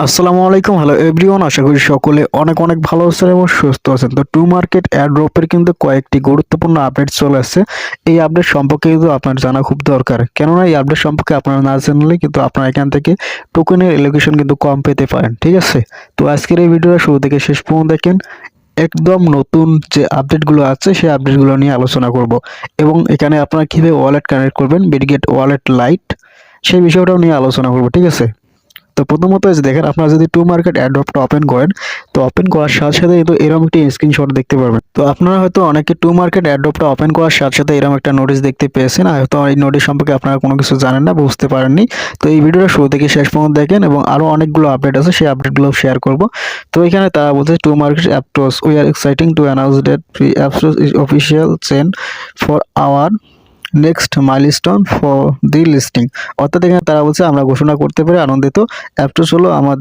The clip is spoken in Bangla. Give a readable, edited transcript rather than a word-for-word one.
আসসালামু আলাইকুম, হ্যালো এভরিওয়ান। আশা করি সকলে অনেক অনেক ভালো আছেন এবং সুস্থ আছেন। তো টু মার্কেট এয়ারড্রপের কিন্তু কয়েকটি গুরুত্বপূর্ণ আপডেট চলে আসছে। এই আপডেট সম্পর্কে কিন্তু আপনার জানা খুব দরকার, কেননা এই আপডেট সম্পর্কে আপনারা না জানলে কিন্তু আপনারা এখান থেকে টোকেনের এলোকেশন কিন্তু কম পেতে পারেন। ঠিক আছে, তো আজকের এই ভিডিওটা শুরু থেকে শেষ পর্যন্ত দেখেন। একদম নতুন যে আপডেটগুলো আছে সেই আপডেটগুলো নিয়ে আলোচনা করব এবং এখানে আপনারা কীভাবে ওয়ালেট কানেক্ট করবেন, বিটগেট ওয়ালেট লাইট, সেই বিষয়টাও নিয়ে আলোচনা করব। ঠিক আছে, তো প্রথমত এই যে দেখেন, আপনারা যদি টু মার্কেট অ্যাড্রপটা ওপেন করেন, তো ওপেন করার সাথে সাথে কিন্তু এরকম একটি স্ক্রিনশট দেখতে পারবেন। তো আপনারা হয়তো অনেকে টু মার্কেট অ্যাড্রপটা ওপেন করার সাথে সাথে এরকম একটা নোটিশ দেখতে পেয়েছেন, হয়তো এই নোটিশ সম্পর্কে আপনারা কোনো কিছু জানেন না, বুঝতে পারেননি। তো এই ভিডিওটা শুরু থেকে শেষ পর্যন্ত দেখেন এবং আরও অনেকগুলো আপডেট আছে, সেই আপডেটগুলো শেয়ার করব। তো এখানে তারা বলছে, to market Aptos we are exciting to announce that Aptos is official chain for our next milestone for the listing. অর্থাৎ এখানে তারা বলছে, আমরা ঘোষণা করতে পেরে আনন্দিত, অ্যাপটোস হলো আমাদের